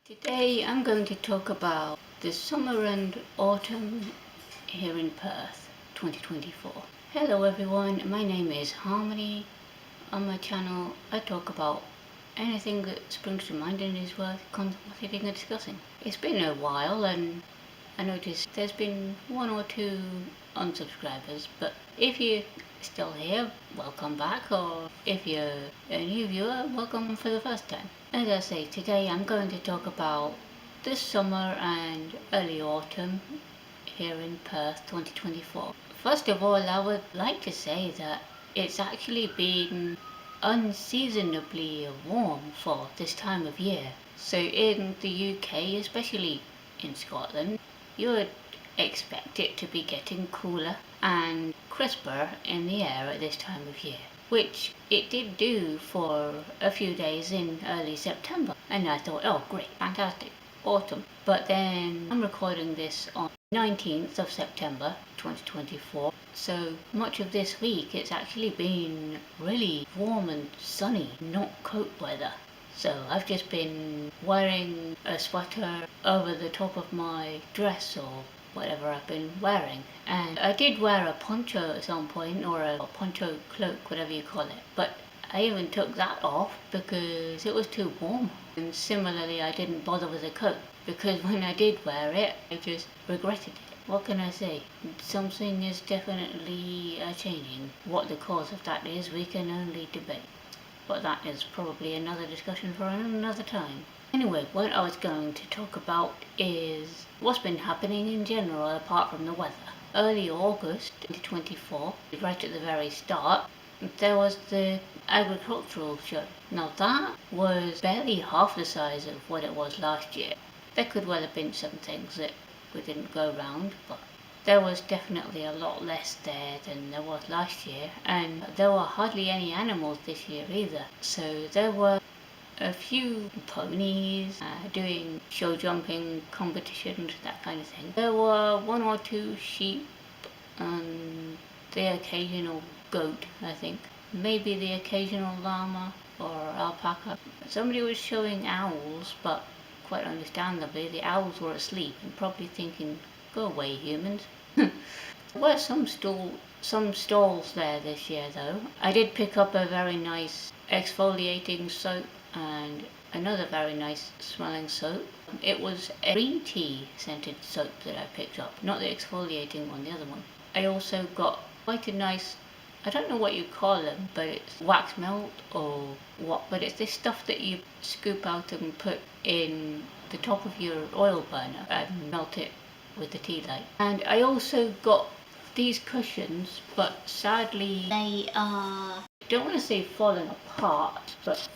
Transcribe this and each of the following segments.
Today I'm going to talk about the summer and autumn here in Perth 2024. Hello everyone, my name is Harmony. On my channel I talk about anything that springs to mind and is worth contemplating and discussing. It's been a while and I noticed there's been one or two unsubscribers, but if you're still here, welcome back, or if you're a new viewer, welcome for the first time. As I say, today I'm going to talk about this summer and early autumn here in Perth 2024. First of all, I would like to say that it's actually been unseasonably warm for this time of year. So in the UK, especially in Scotland, you would expect it to be getting cooler and crisper in the air at this time of year, which it did do for a few days in early September. And I thought, oh great, fantastic, autumn. But then I'm recording this on 19th of September 2024, so much of this week it's actually been really warm and sunny, not coat weather. So I've just been wearing a sweater over the top of my dress or whatever I've been wearing. And I did wear a poncho at some point, or a poncho cloak, whatever you call it. But I even took that off because it was too warm. And similarly, I didn't bother with a coat because when I did wear it, I just regretted it. What can I say? Something is definitely changing. What the cause of that is, we can only debate. But that is probably another discussion for another time. Anyway, what I was going to talk about is what's been happening in general apart from the weather. Early August 2024, right at the very start, there was the agricultural show. Now that was barely half the size of what it was last year. There could well have been some things that we didn't go round, but there was definitely a lot less there than there was last year, and there were hardly any animals this year either. So there were a few ponies doing show jumping competitions, that kind of thing. There were one or two sheep and the occasional goat, I think. Maybe the occasional llama or alpaca. Somebody was showing owls, but quite understandably the owls were asleep and probably thinking, go away humans. There were some stalls there this year though. I did pick up a very nice exfoliating soap and another very nice smelling soap. It was a green tea scented soap that I picked up, not the exfoliating one, the other one. I also got quite a nice, I don't know what you call them, but it's wax melt or what, but it's this stuff that you scoop out and put in the top of your oil burner and melt it with the tea light. And I also got these cushions, but sadly they are, I don't want to say falling apart, but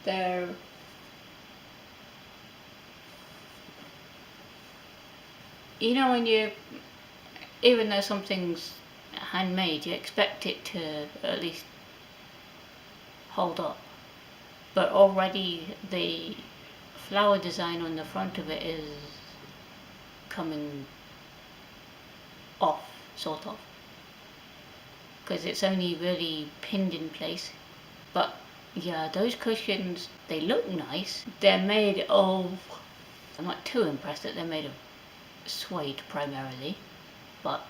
they're when you, even though something's handmade, you expect it to at least hold up, but already the flower design on the front of it is coming off, sort of, because it's only really pinned in place. But yeah, those cushions, they look nice. They're made of, I'm not too impressed that they're made of suede primarily, but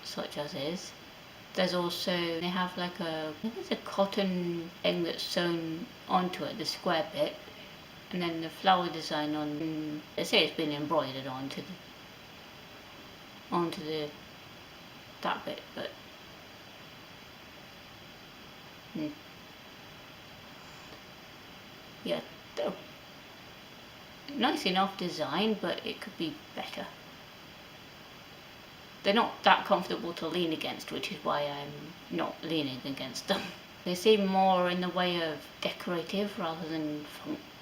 such as is. There's also, they have like I think it's a cotton thing that's sewn onto it, the square bit, and then the flower design on, they say it's been embroidered onto that bit, but yeah, they're nice enough design, but it could be better. They're not that comfortable to lean against, which is why I'm not leaning against them. They seem more in the way of decorative rather than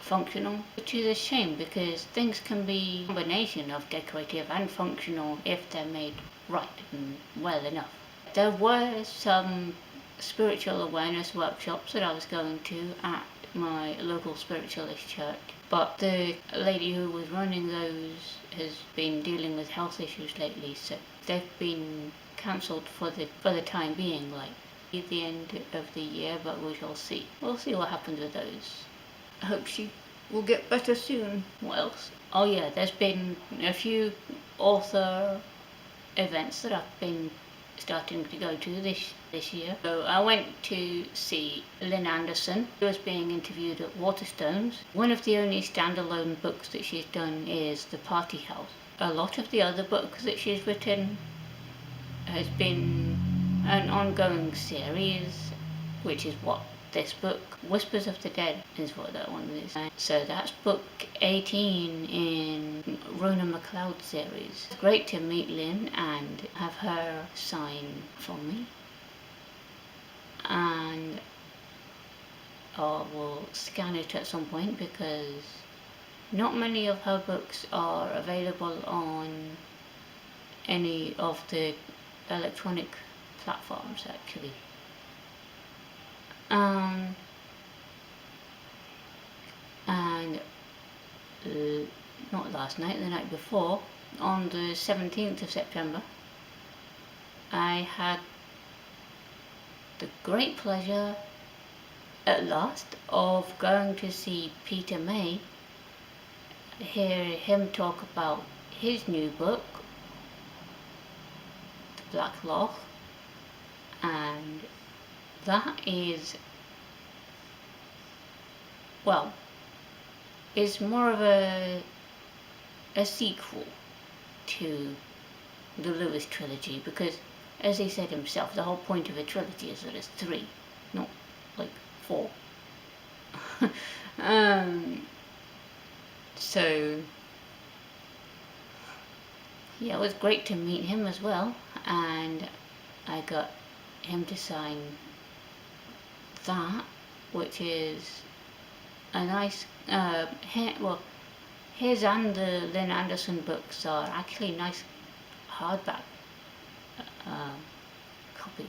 functional, which is a shame because things can be a combination of decorative and functional if they're made right and well enough. There were some spiritual awareness workshops that I was going to at my local spiritualist church, but the lady who was running those has been dealing with health issues lately, so they've been cancelled for the time being, like at the end of the year, but we shall see. We'll see what happens with those. I hope she will get better soon. What else? Oh yeah, there's been a few author events that I've been starting to go to this year. So I went to see Lynn Anderson, who was being interviewed at Waterstones. One of the only standalone books that she's done is The Party House. A lot of the other books that she's written has been an ongoing series, which is what this book, Whispers of the Dead, is what that one is. So that's book 18 in Rona McLeod series. It's great to meet Lynn and have her sign for me. And I will scan it at some point because not many of her books are available on any of the electronic platforms actually. And not last night, the night before, on the 17th of September, I had the great pleasure at last of going to see Peter May, hear him talk about his new book, The Black Loch, and that is, well, is more of a sequel to the Lewis trilogy, because as he said himself, the whole point of a trilogy is that it's 3, not like 4. So yeah, it was great to meet him as well, and I got him to sign that, which is a nice his and the Lynn Anderson books are actually nice hardback copies.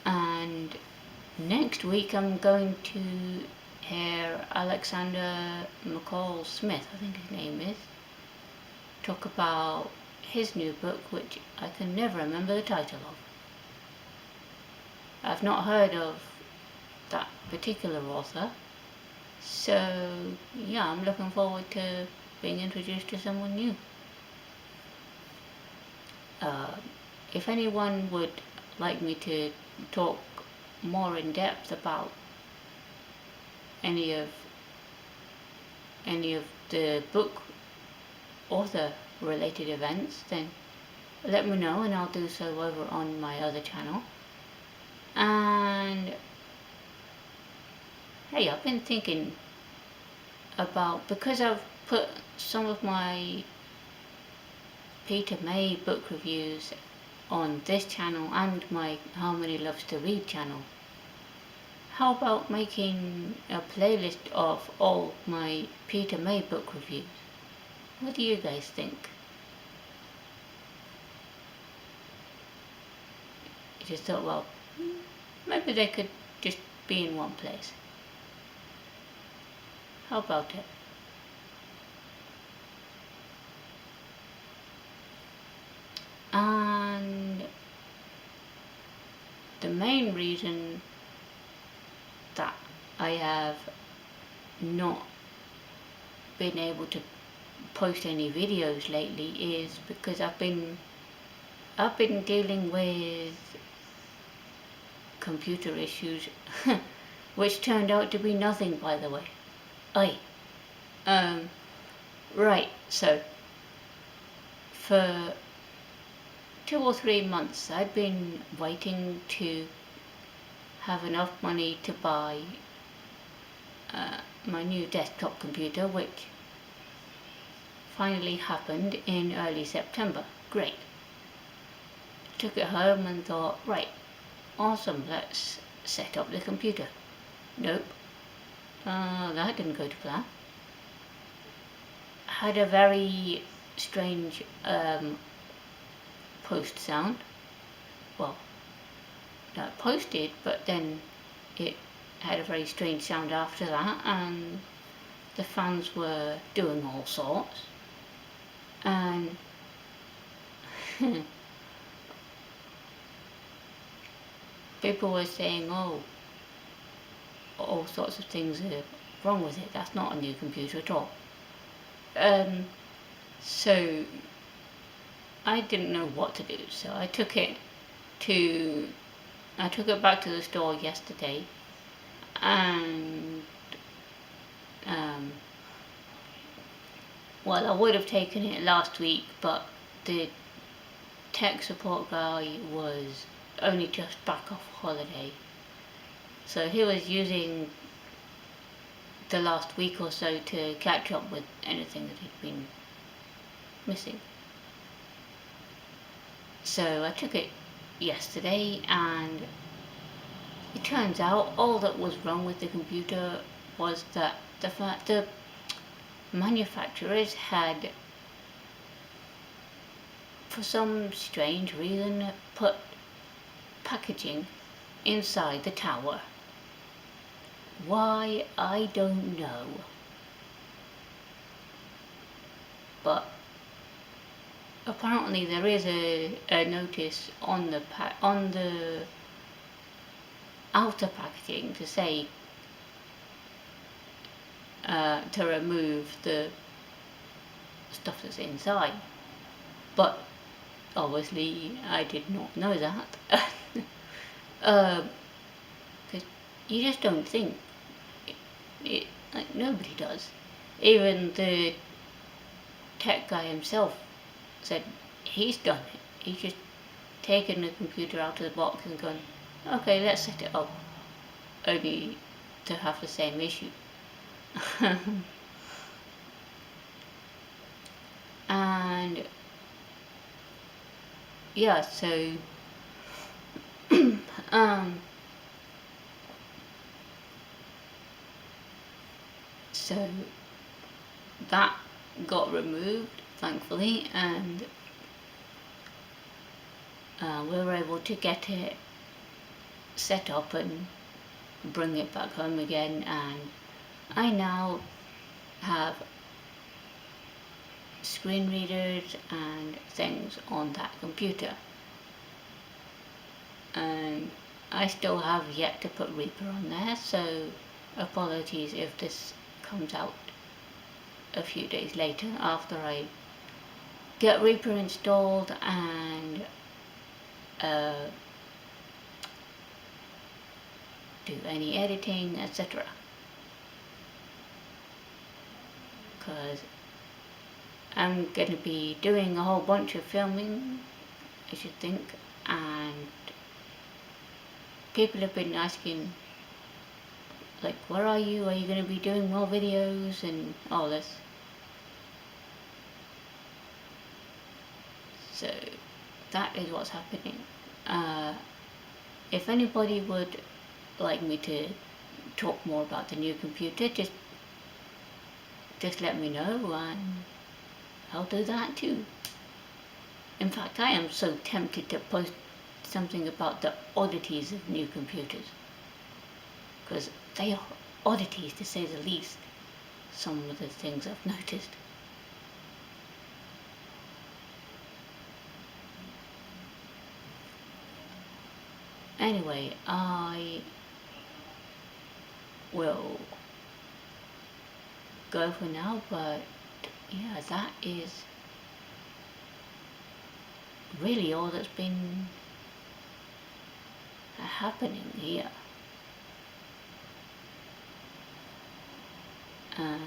And next week I'm going to hear Alexander McCall Smith, I think his name is, talk about his new book, which I can never remember the title of. I've not heard of that particular author, so yeah, I'm looking forward to being introduced to someone new. If anyone would like me to talk more in depth about any of the book author related events, then let me know and I'll do so over on my other channel. And hey, I've been thinking about, because I've put some of my Peter May book reviews on this channel and my Harmony Loves to Read channel, how about making a playlist of all my Peter May book reviews? What do you guys think? I just thought, well, maybe they could just be in one place. How about it? And the main reason that I have not been able to post any videos lately is because I've been dealing with computer issues which turned out to be nothing, by the way. Right, so for 2 or 3 months I'd been waiting to have enough money to buy my new desktop computer, which finally happened in early September. Great. Took it home and thought, right, awesome, let's set up the computer. Nope, that didn't go to plan. Had a very strange post sound. Well, that posted, but then it had a very strange sound after that, and the fans were doing all sorts, and people were saying, oh, all sorts of things are wrong with it. That's not a new computer at all. So I didn't know what to do, so I took it back to the store yesterday, and well, I would have taken it last week, but the tech support guy was only just back off holiday, so he was using the last week or so to catch up with anything that he'd been missing. So I took it yesterday, and it turns out all that was wrong with the computer was that the manufacturers had, for some strange reason, put packaging inside the tower. Why, I don't know. But apparently there is a notice on the outer packaging to say to remove the stuff that's inside, but obviously I did not know that. Because you just don't think it, like, nobody does. Even the tech guy himself said he's done it. He's just taken the computer out of the box and gone, okay, let's set it up, only to have the same issue. And yeah, so so that got removed, thankfully, and we were able to get it set up and bring it back home again, and I now have screen readers and things on that computer, and I still have yet to put Reaper on there, so apologies if this comes out a few days later after I get Reaper installed and do any editing, etc. Because I'm going to be doing a whole bunch of filming, I should think, and people have been asking, like, where are you? Are you going to be doing more videos and all this? So that is what's happening. If anybody would like me to talk more about the new computer, just let me know and I'll do that too. In fact, I am so tempted to post something about the oddities of new computers, because they are oddities to say the least, some of the things I've noticed. Anyway, I will go for now, but yeah, that is really all that's been happening here. And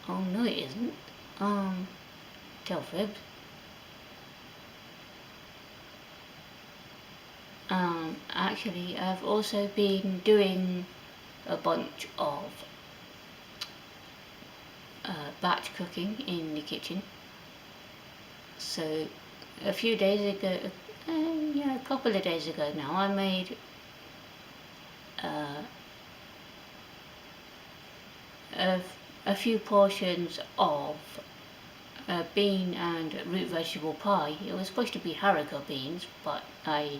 oh no, it isn't. Tell fibs. Actually, I've also been doing a bunch of batch cooking in the kitchen. So a few days ago, yeah, a couple of days ago now, I made a few portions of bean and root vegetable pie. It was supposed to be haricot beans, but I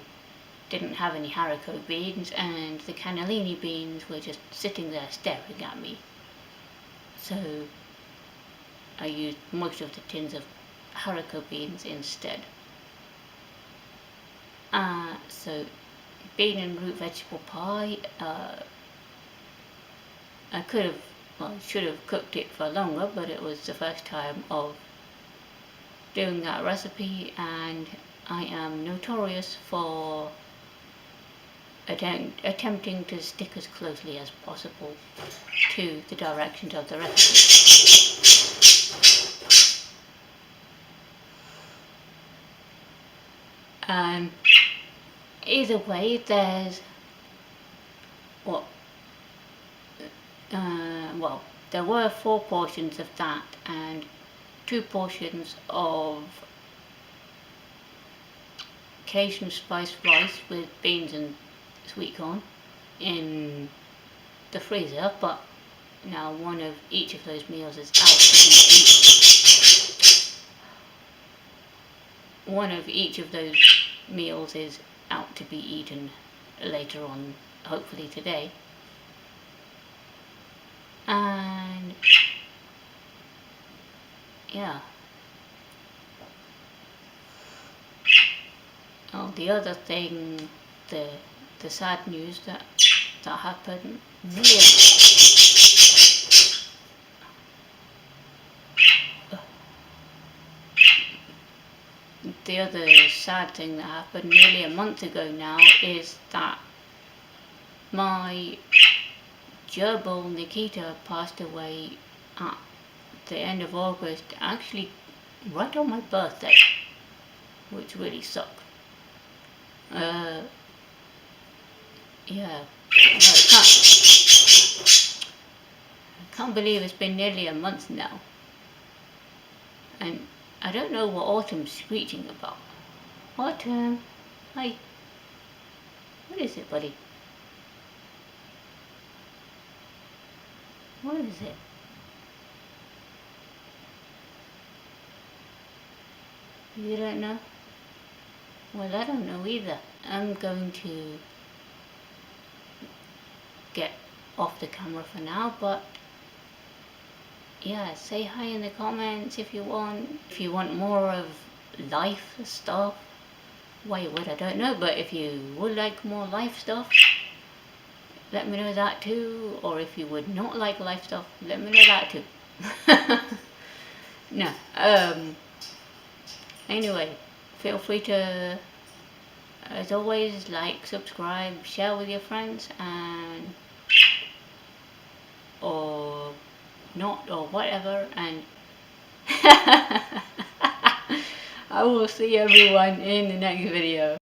didn't have any haricot beans, and the cannellini beans were just sitting there staring at me. So I used most of the tins of haricot beans instead. So bean and root vegetable pie, I could have, well, should have cooked it for longer, but it was the first time of doing that recipe, and I am notorious for attempting to stick as closely as possible to the directions of the recipe. Either way, there's what well, there were 4 portions of that and 2 portions of Cajun spiced rice with beans and sweet corn in the freezer, but now one of each of those meals is out to be eaten. One of each of those meals is out to be eaten later on, hopefully today. And yeah. Oh, the other thing, the sad news that happened near the other sad thing that happened nearly a month ago now is that my gerbil Nikita passed away at the end of August, actually right on my birthday, which really sucked. Yeah, I can't believe it's been nearly a month now, and I don't know what Autumn's screeching about. Autumn, hi. What is it, buddy? What is it? You don't know? Well, I don't know either. I'm going to get off the camera for now, but yeah, say hi in the comments if you want. If you want more of life stuff, why you would, I don't know, but if you would like more life stuff, let me know that too. Or if you would not like life stuff, let me know that too. No, anyway, feel free to, as always, like, subscribe, share with your friends, and or not, or whatever, and I will see everyone in the next video.